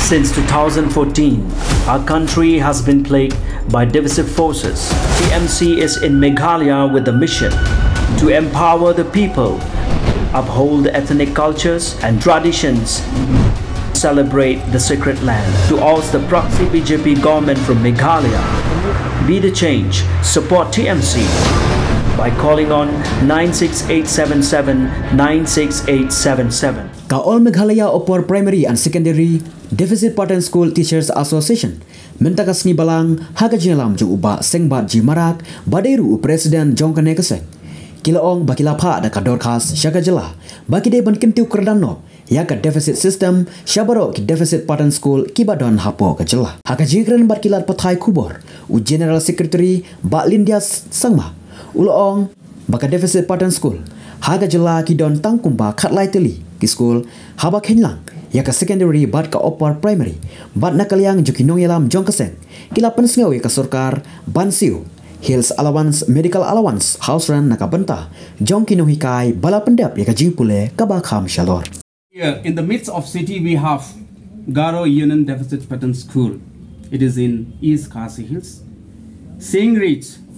Since 2014, our country has been plagued by divisive forces. TMC is in Meghalaya with the mission to empower the people, uphold ethnic cultures and traditions, celebrate the sacred land. To oust the proxy BJP government from Meghalaya, be the change, support TMC by calling on 96877 96877. Ka All Meghalaya Upper Primary and Secondary Deficit Pattern School Teachers Association mentaka sni balang hagajilam ju uba sengbat ji marak baderu Presiden jongkane kesek kilaong bakila pha da kador khas shagajala bakide ban Kyntiew Kyrdan no ya ka deficit system shabaro ki deficit pattern school kibadon hapo kajala hagajigran barkilat pathai kubor u General Secretary ba Lindia sangma ulong baka deficit pattern school hagajala ki don tangkumba khatlai teli ki school haba khenlang ya ka secondary bat ka upper primary bat nakaliang jukinong yalam jongkaseng kila pensngawe ka Sorkar bansiu Hills allowance medical allowance house rent nakabenta jongkinong hikai bala pendap ya ka jipule kabakham shalor. Here in the midst of city we have Garo Union Deficit Pattern School. It is in East Khasi Hills. Seng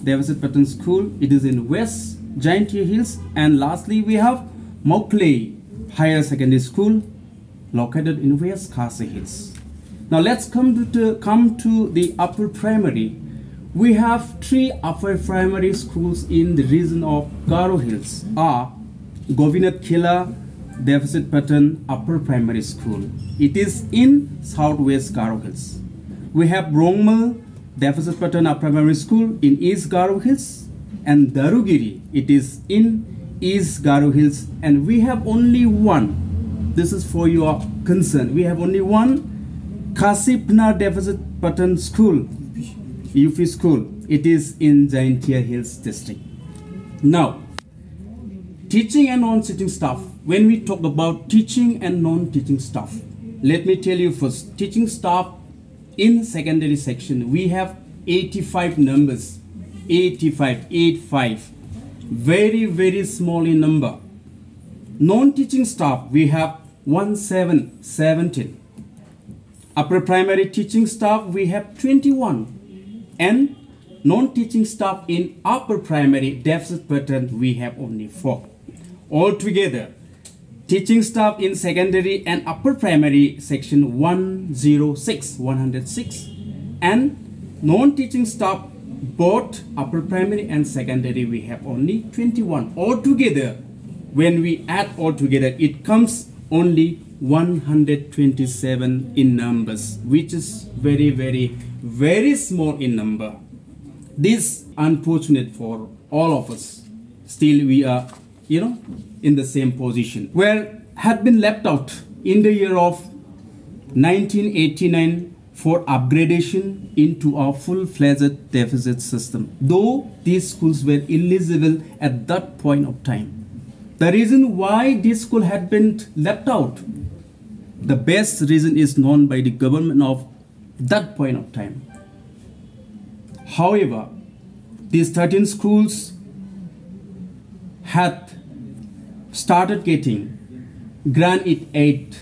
Deficit Pattern School. It is in West Kyntiew Hills. And lastly we have Mokle Higher Secondary School located in West Khasi Hills. Now let's come to the upper primary. We have 3 upper primary schools in the region of Garo Hills. Govinath Khela Deficit Pattern Upper Primary School. It is in Southwest Garo Hills. We have Rongmal Deficit Pattern Upper Primary School in East Garo Hills, and Darugiri. It is in East Garo Hills, and we have only one. This is for your concern. We have only one Kasipna Deficit Pattern School, UP School. It is in Kyntiew Hills district. Now, teaching and non-teaching staff. When we talk about teaching and non-teaching staff, let me tell you first, teaching staff in secondary section, we have 85 numbers, 85, very, very small in number. Non-teaching staff, we have 17. Upper primary teaching staff, we have 21. And non-teaching staff in upper primary deficit pattern, we have only 4. Altogether, teaching staff in secondary and upper primary section 106, and non-teaching staff both upper primary and secondary, we have only 21. Altogether, when we add all together, it comes only 127 in numbers, which is very, very, very small in number. This unfortunate for all of us. Still we are, in the same position, where had been left out in the year of 1989 for upgradation into a full-fledged deficit system, though these schools were eligible at that point of time. The reason why this school had been left out, the best reason is known by the government of that point of time. However, these 13 schools had started getting grant in aid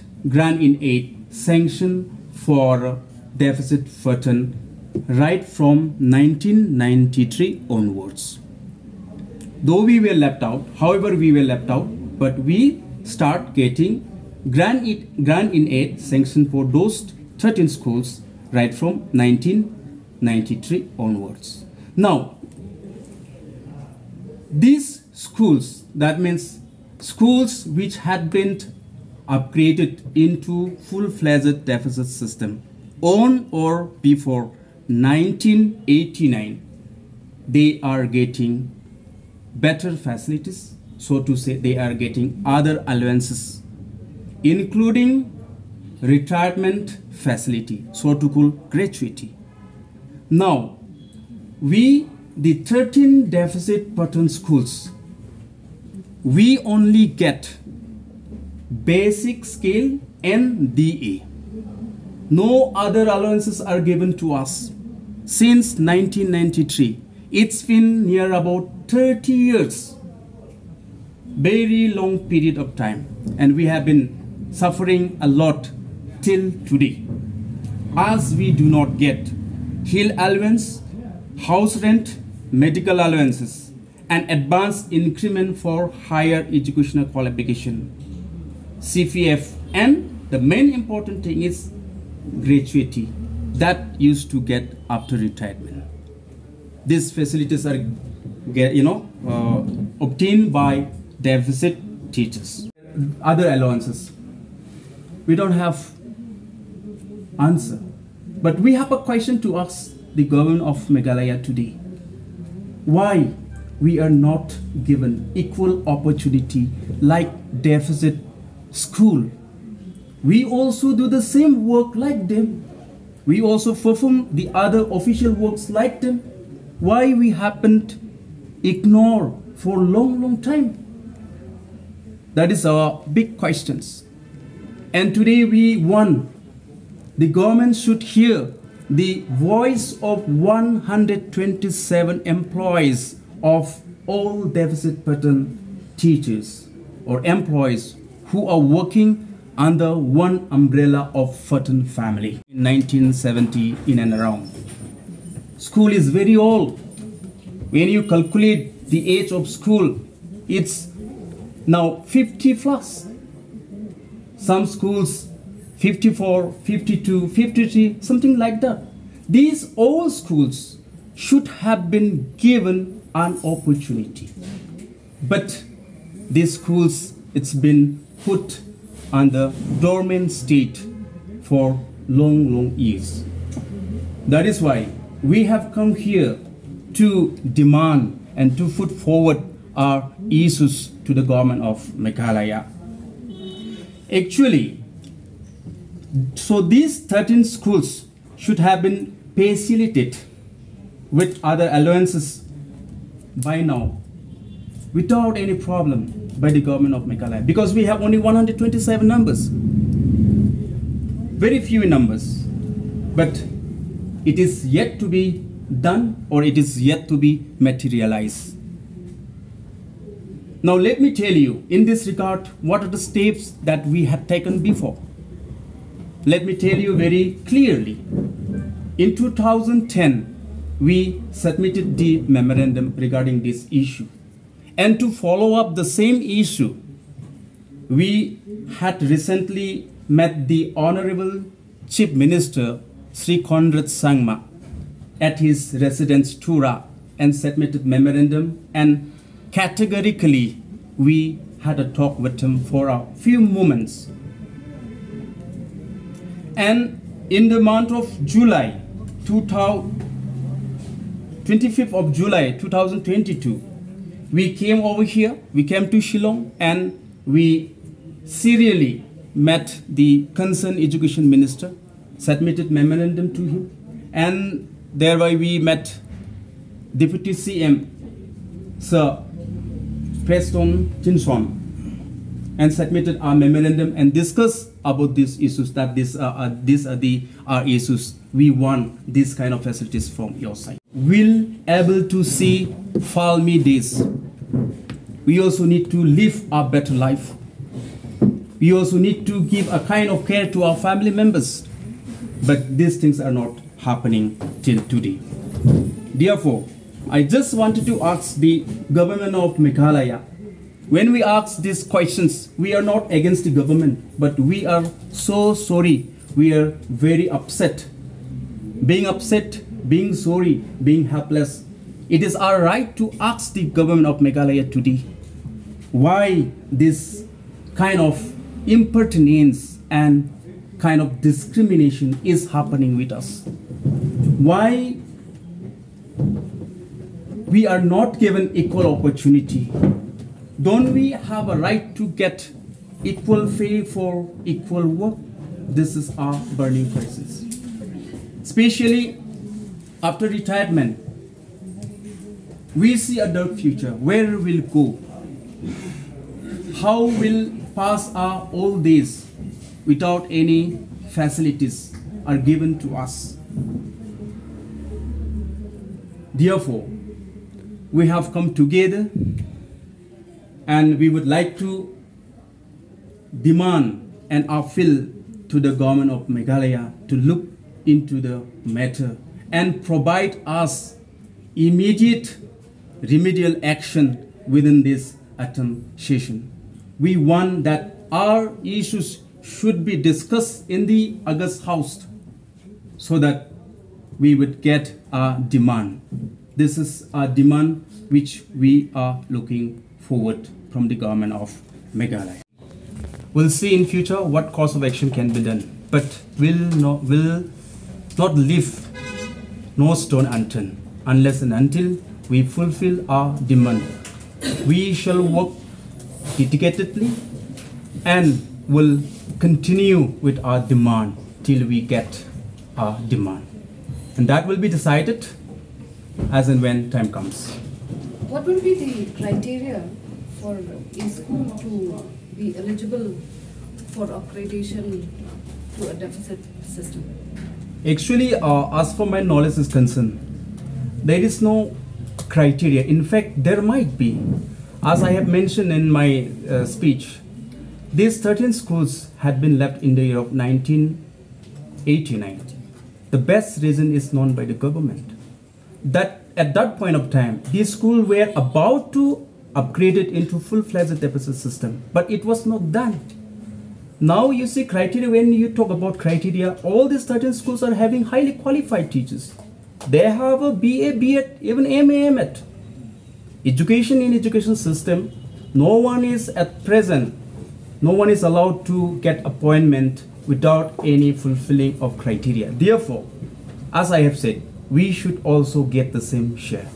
sanction for deficit pattern right from 1993 onwards. Though we were left out, however we were left out, but we start getting grant in aid sanction for those 13 schools right from 1993 onwards. Now, these schools, that means schools which had been upgraded into full-fledged deficit system on or before 1989, they are getting better facilities, so to say. They are getting other allowances, including retirement facility, so to call gratuity. Now, the 13 deficit pattern schools, we only get basic scale and DA. No other allowances are given to us since 1993. It's been near about 30 years, very long period of time, and we have been suffering a lot till today. as we do not get hill allowance, house rent, medical allowances, and advanced increment for higher educational qualification, CPF, and the main important thing is gratuity that used to get after retirement. These facilities are obtained by deficit teachers. Other allowances, we don't have answer, but we have a question to ask the government of Meghalaya today. Why we are not given equal opportunity like deficit school? We also do the same work like them. We also perform the other official works like them. Why we haven't ignored for a long time? That is our big questions. And today we want the government should hear the voice of 127 employees of all deficit pattern teachers or employees who are working under one umbrella of Fatan family. In 1970, in and around. School is very old. When you calculate the age of school, it's now 50 plus. Some schools 54, 52, 53, something like that. These old schools should have been given an opportunity. But these schools, it's been put under dormant state for long years. That is why we have come here to demand and to put forward our issues to the government of Meghalaya. Actually, so these 13 schools should have been facilitated with other allowances by now without any problem by the government of Meghalaya, because we have only 127 numbers, very few numbers, but it is yet to be done or it is yet to be materialized. Now let me tell you in this regard what are the steps that we had taken before. Let me tell you very clearly. In 2010, we submitted the memorandum regarding this issue. And to follow up the same issue, we had recently met the Honorable Chief Minister Sri Conrad Sangma at his residence Tura and submitted memorandum, and categorically we had a talk with him for a few moments. And in the month of July, 25th of July 2022, we came over here, we came to Shillong, and we serially met the concerned education minister, submitted memorandum to him, and thereby we met Deputy CM Sir Preston Chinson and submitted our memorandum and discussed about these issues, that these are our issues. We want this kind of facilities from your side. Will able to see Falmi days. We also need to live a better life. We also need to give a kind of care to our family members. But these things are not happening till today. Therefore, I just wanted to ask the government of Meghalaya, when we ask these questions, we are not against the government, but we are so sorry. We are very upset. Being upset, being sorry, being helpless. It is our right to ask the government of Meghalaya today why this kind of impertinence and kind of discrimination is happening with us. Why we are not given equal opportunity. Don't we have a right to get equal pay for equal work? This is our burning crisis. Especially after retirement, we see a dark future. Where we'll go? How we'll pass our old days without any facilities are given to us? Therefore, we have come together and we would like to demand and appeal to the government of Meghalaya to look into the matter and provide us immediate remedial action within this autumn session. We want that our issues should be discussed in the August House so that we would get our demand. This is a demand which we are looking forward from the government of Meghalaya. We'll see in future what course of action can be done, but will not leave no stone unturned unless and until we fulfill our demand. We shall work dedicatedly and will continue with our demand till we get our demand. And that will be decided as and when time comes. What will be the criteria for a school to be eligible for accreditation to a deficit system? Actually, as for my knowledge is concerned, there is no criteria. In fact, there might be. As I have mentioned in my speech, these 13 schools had been left in the year of 1989. The best reason is known by the government. That at that point of time, these schools were about to upgrade it into full-fledged deficit system, but it was not done. Now you see criteria, when you talk about criteria, all these 13 schools are having highly qualified teachers. They have a BA, BEd, even MA, MEd. Education in education system, no one is at present, no one is allowed to get appointment without any fulfilling of criteria. Therefore, as I have said, we should also get the same share.